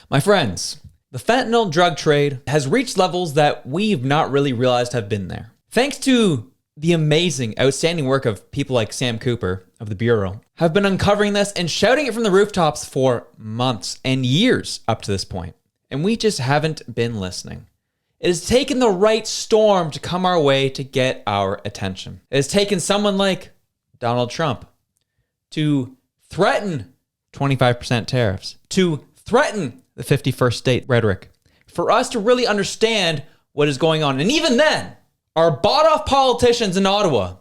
My friends, the fentanyl drug trade has reached levels that we've not really realized have been there. Thanks to the amazing, outstanding work of people like Sam Cooper of the Bureau, have been uncovering this and shouting it from the rooftops for months and years up to this point. And we just haven't been listening. It has taken the right storm to come our way to get our attention. It has taken someone like Donald Trump to threaten 25% tariffs, to threaten the 51st state rhetoric, for us to really understand what is going on. And even then, our bought-off politicians in Ottawa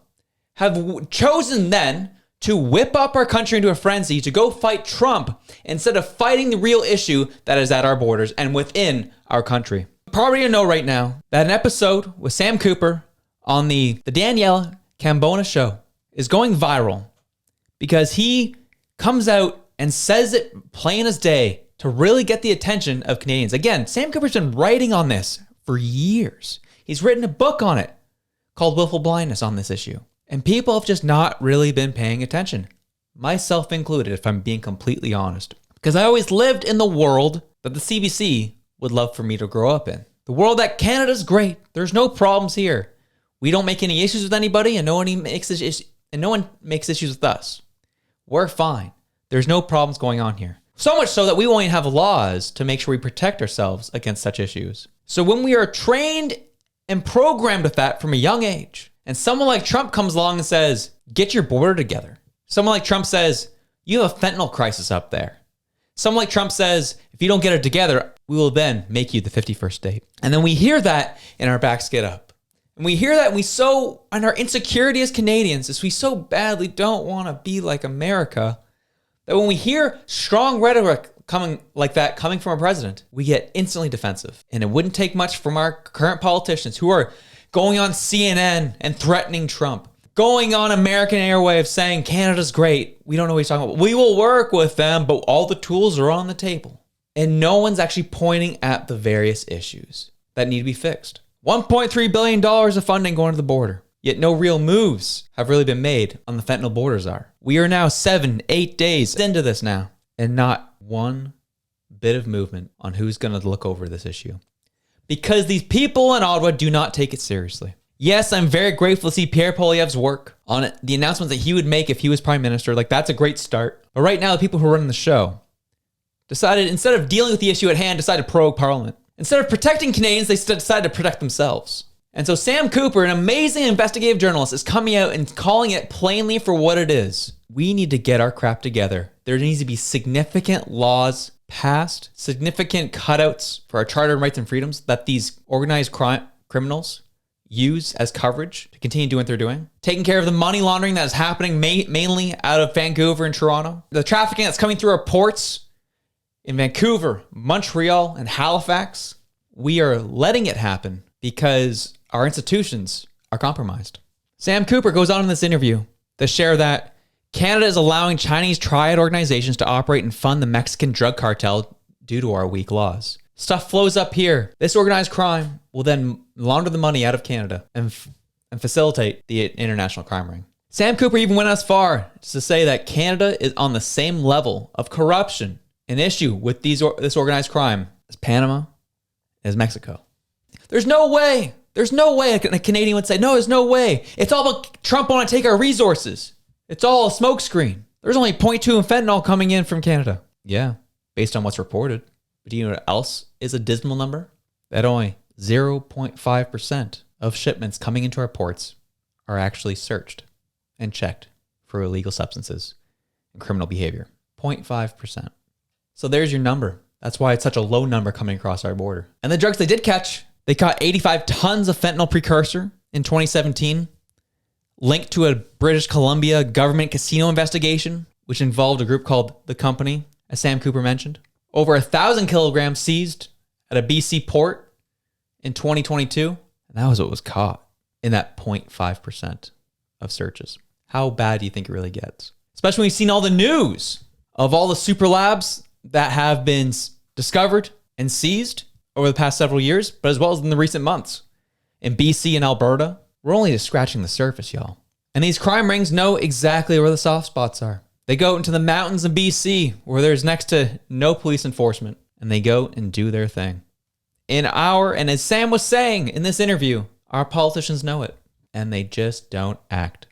have chosen then to whip up our country into a frenzy to go fight Trump instead of fighting the real issue that is at our borders and within our country. You probably know right now that an episode with Sam Cooper on the Danielle Cambona show is going viral because he comes out and says it plain as day to really get the attention of Canadians. Again, Sam Cooper's been writing on this for years. He's written a book on it called Willful Blindness on this issue. And people have just not really been paying attention. Myself included, if I'm being completely honest. Because I always lived in the world that the CBC would love for me to grow up in. The world that Canada's great. There's no problems here. We don't make any issues with anybody and no one makes issues with us. We're fine. There's no problems going on here. So much so that we won't even have laws to make sure we protect ourselves against such issues. So when we are trained and programmed with that from a young age, and someone like Trump comes along and says, get your border together. Someone like Trump says, you have a fentanyl crisis up there. Someone like Trump says, if you don't get it together, we will then make you the 51st state. And then we hear that and our backs get up. And we hear that and our insecurity as Canadians is we so badly don't want to be like America that when we hear strong rhetoric coming from our president, we get instantly defensive. And it wouldn't take much from our current politicians who are going on CNN and threatening Trump, going on American airwaves saying Canada's great. We don't know what he's talking about. We will work with them, but all the tools are on the table. And no one's actually pointing at the various issues that need to be fixed. $1.3 billion of funding going to the border. Yet no real moves have really been made on the fentanyl borders are. We are now 7-8 days into this now, and not one bit of movement on who's going to look over this issue. Because these people in Ottawa do not take it seriously. Yes, I'm very grateful to see Pierre Poilievre's work on it, the announcements that he would make if he was prime minister. Like, that's a great start. But right now, the people who are running the show decided, instead of dealing with the issue at hand, decided to prorogue Parliament. Instead of protecting Canadians, they decided to protect themselves. And so Sam Cooper, an amazing investigative journalist, is coming out and calling it plainly for what it is. We need to get our crap together. There needs to be significant laws passed, significant cutouts for our Charter of Rights and Freedoms that these organized criminals use as coverage to continue doing what they're doing. Taking care of the money laundering that is happening mainly out of Vancouver and Toronto. The trafficking that's coming through our ports in Vancouver, Montreal, and Halifax. We are letting it happen because our institutions are compromised. Sam Cooper goes on in this interview to share that Canada is allowing Chinese triad organizations to operate and fund the Mexican drug cartel due to our weak laws. Stuff flows up here. This organized crime will then launder the money out of Canada and facilitate the international crime ring. Sam Cooper even went as far as to say that Canada is on the same level of corruption, an issue with this organized crime as Panama, as Mexico. There's no way a Canadian would say, no, there's no way. It's all about Trump want to take our resources. It's all a smokescreen. There's only 0.2 in fentanyl coming in from Canada. Yeah, based on what's reported. But do you know what else is a dismal number? That only 0.5% of shipments coming into our ports are actually searched and checked for illegal substances and criminal behavior. 0.5%. So there's your number. That's why it's such a low number coming across our border. And the drugs they did catch, they caught 85 tons of fentanyl precursor in 2017, linked to a British Columbia government casino investigation, which involved a group called The Company, as Sam Cooper mentioned. Over 1,000 kilograms seized at a BC port in 2022. And that was what was caught in that 0.5% of searches. How bad do you think it really gets? Especially when you've seen all the news of all the super labs that have been discovered and seized over the past several years, but as well as in the recent months. In BC and Alberta, we're only just scratching the surface, y'all. And these crime rings know exactly where the soft spots are. They go into the mountains of BC, where there's next to no police enforcement. and they go and do their thing. And as Sam was saying in this interview, our politicians know it, and they just don't act.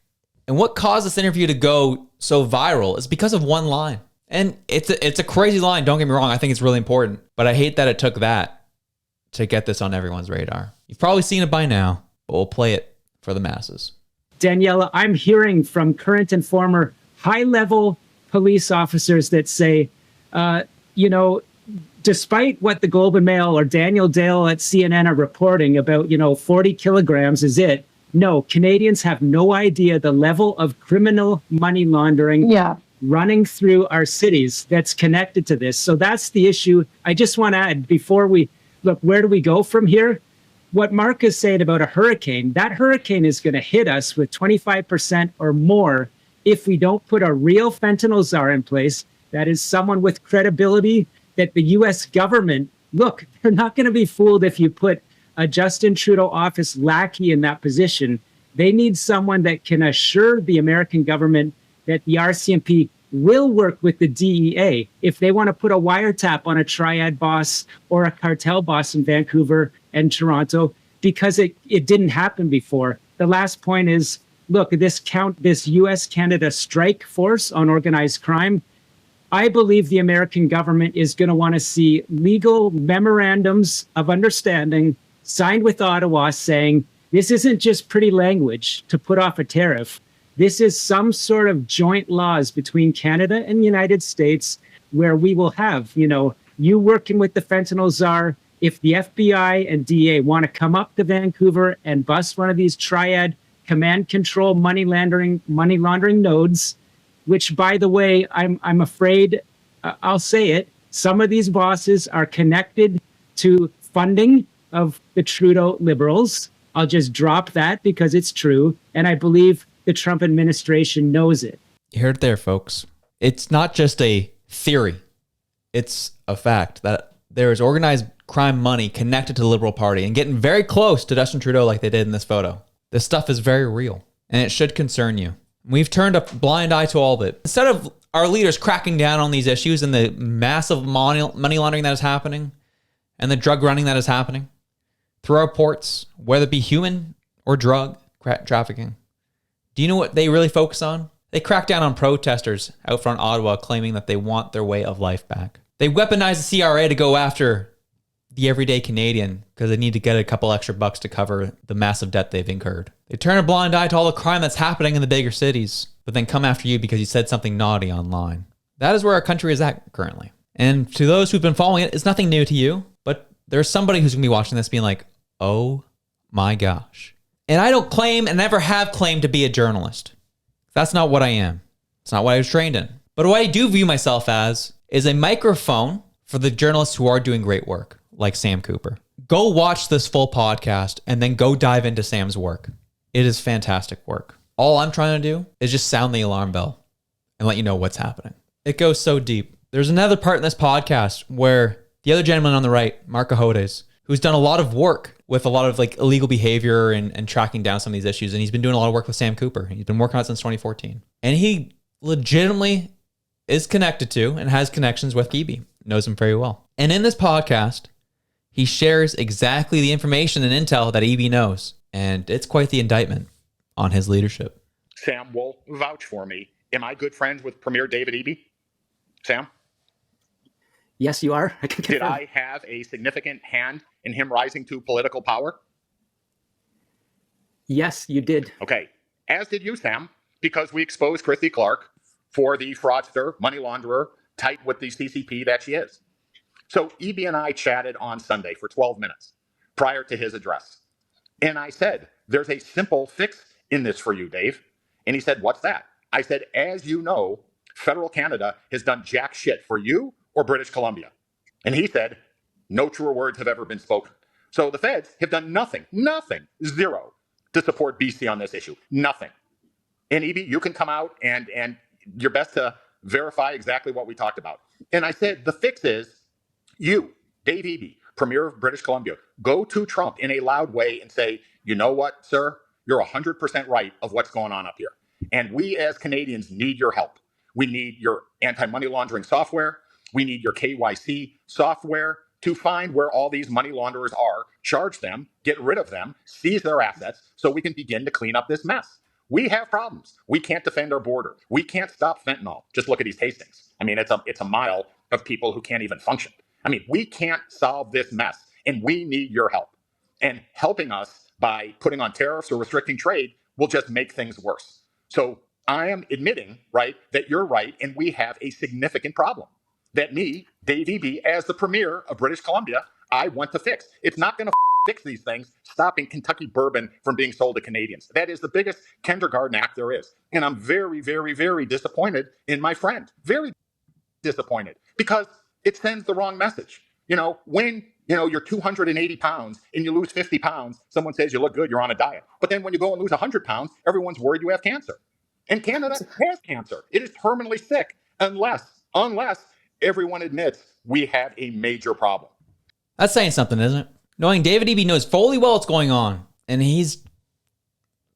And what caused this interview to go so viral is because of one line. And it's a crazy line, don't get me wrong. I think it's really important. But I hate that it took that to get this on everyone's radar. You've probably seen it by now, but we'll play it for the masses. Daniela, I'm hearing from current and former high-level police officers that say, despite what the Globe and Mail or Daniel Dale at CNN are reporting about, 40 kilograms is it. No, Canadians have no idea the level of criminal money laundering running through our cities that's connected to this. So that's the issue. I just want to add, before we look, where do we go from here? What Mark is saying about a hurricane, that hurricane is going to hit us with 25% or more if we don't put a real fentanyl czar in place. That is someone with credibility that the U.S. government, look, they're not going to be fooled if you put a Justin Trudeau office lackey in that position. They need someone that can assure the American government that the RCMP will work with the DEA if they want to put a wiretap on a triad boss or a cartel boss in Vancouver and Toronto, because it didn't happen before. The last point is, look, this U.S.-Canada strike force on organized crime, I believe the American government is going to want to see legal memorandums of understanding signed with Ottawa saying this isn't just pretty language to put off a tariff. This is some sort of joint laws between Canada and the United States where we will have, you working with the fentanyl czar. If the FBI and DEA want to come up to Vancouver and bust one of these triad command control money laundering nodes, which, by the way, I'm afraid, I'll say it, some of these bosses are connected to funding of the Trudeau Liberals. I'll just drop that because it's true. And I believe the Trump administration knows it. You heard it there, folks. It's not just a theory. It's a fact that there is organized crime money connected to the Liberal Party and getting very close to Justin Trudeau like they did in this photo. This stuff is very real, and it should concern you. We've turned a blind eye to all of it. Instead of our leaders cracking down on these issues and the massive money laundering that is happening and the drug running that is happening through our ports, whether it be human or drug trafficking, do you know what they really focus on? They crack down on protesters out front Ottawa claiming that they want their way of life back. They weaponize the CRA to go after the everyday Canadian because they need to get a couple extra bucks to cover the massive debt they've incurred. They turn a blind eye to all the crime that's happening in the bigger cities, but then come after you because you said something naughty online. That is where our country is at currently. And to those who've been following it, it's nothing new to you, but there's somebody who's going to be watching this being like, oh my gosh. And I don't claim and never have claimed to be a journalist. That's not what I am. It's not what I was trained in. But what I do view myself as is a microphone for the journalists who are doing great work, like Sam Cooper. Go watch this full podcast and then go dive into Sam's work. It is fantastic work. All I'm trying to do is just sound the alarm bell and let you know what's happening. It goes so deep. There's another part in this podcast where the other gentleman on the right, Mark Cahodes, who's done a lot of work with a lot of like illegal behavior and tracking down some of these issues. And he's been doing a lot of work with Sam Cooper. He's been working on it since 2014. And he legitimately is connected to and has connections with Eby, knows him very well. And in this podcast, he shares exactly the information and intel that Eby knows. And it's quite the indictment on his leadership. Sam will vouch for me. Am I good friends with Premier David Eby? Sam? Yes, you are. Did I have a significant hand in him rising to political power? Yes, you did. Okay. As did you, Sam, because we exposed Christy Clark for the fraudster, money launderer, tight with the CCP that she is. So Eby and I chatted on Sunday for 12 minutes prior to his address. And I said, there's a simple fix in this for you, Dave. And he said, what's that? I said, as you know, federal Canada has done jack shit for you or British Columbia. And he said, no truer words have ever been spoken. So the feds have done nothing, zero, to support BC on this issue. Nothing. And Eby, you can come out and your best to verify exactly what we talked about. And I said, the fix is you, Dave Eby, Premier of British Columbia, go to Trump in a loud way and say, you know what, sir? You're 100% right of what's going on up here. And we as Canadians need your help. We need your anti-money laundering software. We need your KYC software to find where all these money launderers are, charge them, get rid of them, seize their assets, so we can begin to clean up this mess. We have problems. We can't defend our border. We can't stop fentanyl. Just look at East Hastings. I mean, it's a mile of people who can't even function. I mean, we can't solve this mess, and we need your help. And helping us by putting on tariffs or restricting trade will just make things worse. So I am admitting, right, that you're right, and we have a significant problem that me, Dave Eby, as the premier of British Columbia, I want to fix. It's not going to fix these things, stopping Kentucky bourbon from being sold to Canadians. That is the biggest kindergarten act there is. And I'm very, very, very disappointed in my friend. Very disappointed because it sends the wrong message. When you're 280 pounds and you lose 50 pounds, someone says you look good, you're on a diet. But then when you go and lose 100 pounds, everyone's worried you have cancer. And Canada has cancer. It is terminally sick unless everyone admits we have a major problem. That's saying something, isn't it? Knowing David Eby knows fully well what's going on, and he's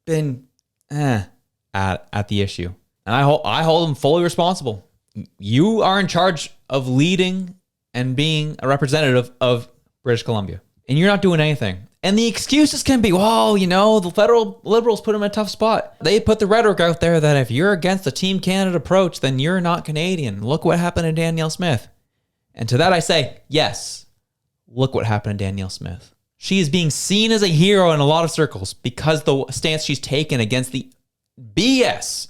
been at the issue. And I hold him fully responsible. You are in charge of leading and being a representative of British Columbia, and you're not doing anything. And the excuses can be, well, the federal Liberals put him in a tough spot. They put the rhetoric out there that if you're against the Team Canada approach, then you're not Canadian. Look what happened to Danielle Smith. And to that I say, yes, look what happened to Danielle Smith. She is being seen as a hero in a lot of circles because the stance she's taken against the BS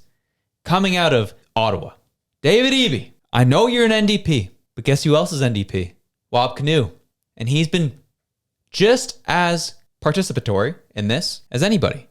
coming out of Ottawa. David Eby, I know you're an NDP, but guess who else is NDP? Wab Kinew. And he's been just as participatory in this as anybody.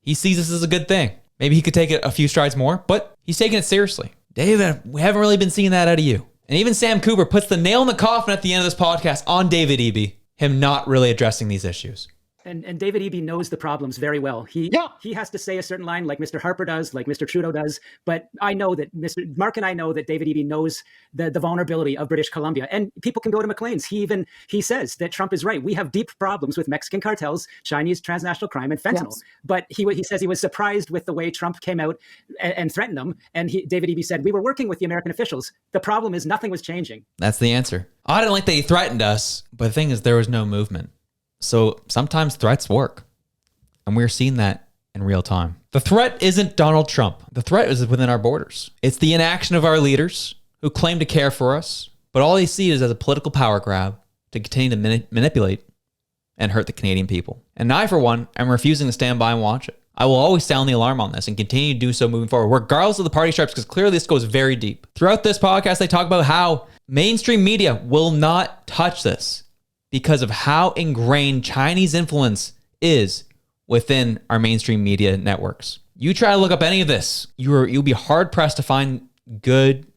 He sees this as a good thing. Maybe he could take it a few strides more, but he's taking it seriously. David, we haven't really been seeing that out of you. And even Sam Cooper puts the nail in the coffin at the end of this podcast on David Eby, him not really addressing these issues. And David Eby knows the problems very well. He has to say a certain line like Mr. Harper does, like Mr. Trudeau does. But I know that Mark and I know that David Eby knows the vulnerability of British Columbia. And people can go to Maclean's. He says that Trump is right. We have deep problems with Mexican cartels, Chinese transnational crime, and fentanyl. Yes. But he says he was surprised with the way Trump came out and threatened them. And David Eby said, we were working with the American officials. The problem is nothing was changing. That's the answer. I didn't like that he threatened us, but the thing is there was no movement. So sometimes threats work. And we're seeing that in real time. The threat isn't Donald Trump. The threat is within our borders. It's the inaction of our leaders who claim to care for us, but all they see is as a political power grab to continue to manipulate and hurt the Canadian people. And I, for one, am refusing to stand by and watch it. I will always sound the alarm on this and continue to do so moving forward, regardless of the party stripes, because clearly this goes very deep. Throughout this podcast, they talk about how mainstream media will not touch this because of how ingrained Chinese influence is within our mainstream media networks. You try to look up any of this, you'll be hard pressed to find good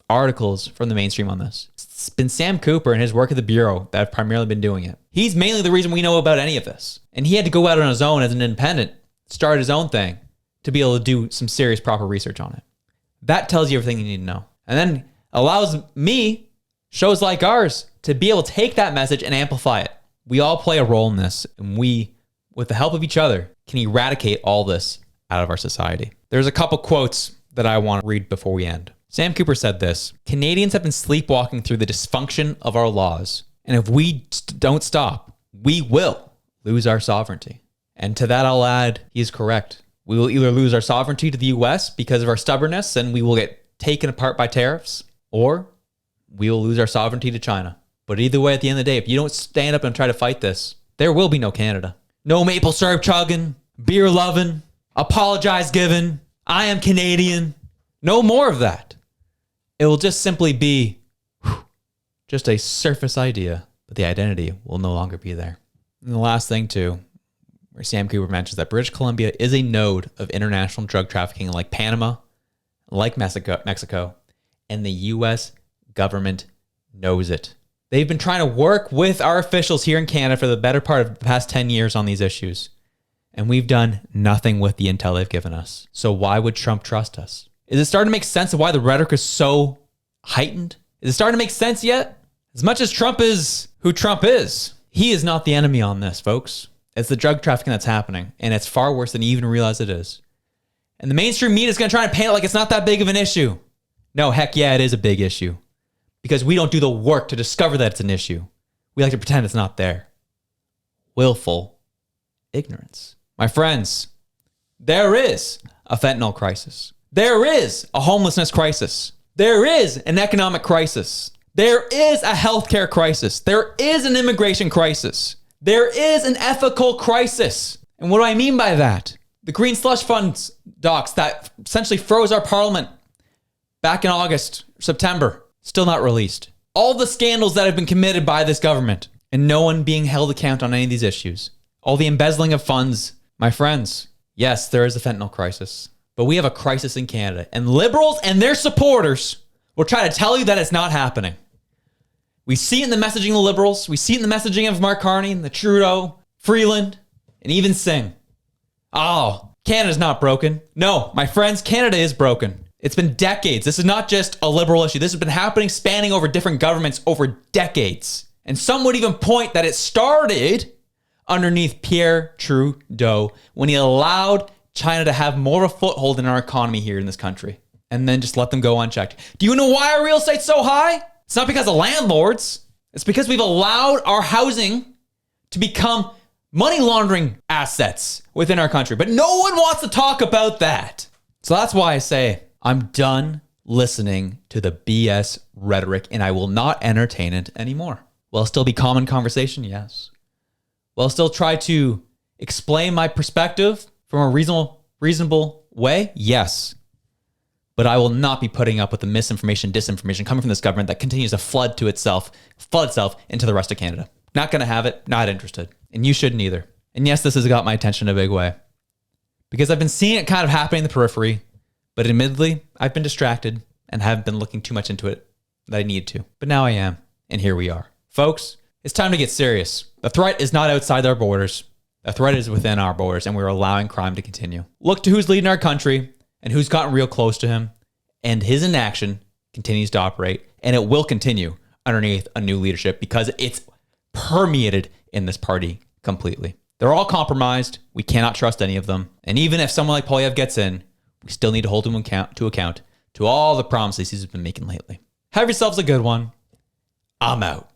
articles from the mainstream on this. It's been Sam Cooper and his work at the Bureau that have primarily been doing it. He's mainly the reason we know about any of this. And he had to go out on his own as an independent, start his own thing to be able to do some serious proper research on it. That tells you everything you need to know. And then allows me, shows like ours, to be able to take that message and amplify it. We all play a role in this, and we, with the help of each other, can eradicate all this out of our society. There's a couple quotes that I want to read before we end. Sam Cooper said this: Canadians have been sleepwalking through the dysfunction of our laws, and if we don't stop, we will lose our sovereignty. And to that I'll add, he's correct. We will either lose our sovereignty to the US because of our stubbornness and we will get taken apart by tariffs, or we will lose our sovereignty to China. But either way, at the end of the day, if you don't stand up and try to fight this, there will be no Canada. No maple syrup chugging, beer loving, apologize giving, I am Canadian. No more of that. It will just simply be just a surface idea, but the identity will no longer be there. And the last thing too, where Sam Cooper mentions that British Columbia is a node of international drug trafficking like Panama, like Mexico, and the US government knows it. They've been trying to work with our officials here in Canada for the better part of the past 10 years on these issues. And we've done nothing with the intel they've given us. So why would Trump trust us? Is it starting to make sense of why the rhetoric is so heightened? Is it starting to make sense yet? As much as Trump is who Trump is, he is not the enemy on this, folks. It's the drug trafficking that's happening. And it's far worse than you even realize it is. And the mainstream media is going to try and paint it like it's not that big of an issue. No, heck yeah, it is a big issue. because we don't do the work to discover that it's an issue. We like to pretend it's not there. Willful ignorance. My friends, there is a fentanyl crisis. There is a homelessness crisis. There is an economic crisis. There is a healthcare crisis. There is an immigration crisis. There is an ethical crisis. And what do I mean by that? The Green Slush Funds docs that essentially froze our parliament back in August, September, still not released. All the scandals that have been committed by this government and no one being held account on any of these issues. All the embezzling of funds. My friends, yes, there is a fentanyl crisis, but we have a crisis in Canada, and liberals and their supporters will try to tell you that it's not happening. We see it in the messaging of the liberals. We see it in the messaging of Mark Carney and the Trudeau, Freeland, and even Singh. Oh, Canada's not broken. No, my friends, Canada is broken. It's been decades. This is not just a liberal issue. This has been happening, spanning over different governments over decades. And some would even point that it started underneath Pierre Trudeau when he allowed China to have more of a foothold in our economy here in this country and then just let them go unchecked. Do you know why our real estate's so high? It's not because of landlords. It's because we've allowed our housing to become money laundering assets within our country. But no one wants to talk about that. So that's why I say I'm done listening to the BS rhetoric and I will not entertain it anymore. Will it still be common conversation? Yes. Will I still try to explain my perspective from a reasonable way? Yes. But I will not be putting up with the misinformation, disinformation coming from this government that continues to flood itself into the rest of Canada. Not going to have it, not interested. And you shouldn't either. And yes, this has got my attention in a big way. Because I've been seeing it kind of happening in the periphery, but admittedly, I've been distracted and haven't been looking too much into it that I need to. But now I am, and here we are. Folks, it's time to get serious. The threat is not outside our borders. The threat is within our borders, and we're allowing crime to continue. Look to who's leading our country and who's gotten real close to him, and his inaction continues to operate, and it will continue underneath a new leadership because it's permeated in this party completely. They're all compromised. We cannot trust any of them. And even if someone like Poilievre gets in, we still need to hold him to account to all the promises he's been making lately. Have yourselves a good one. I'm out.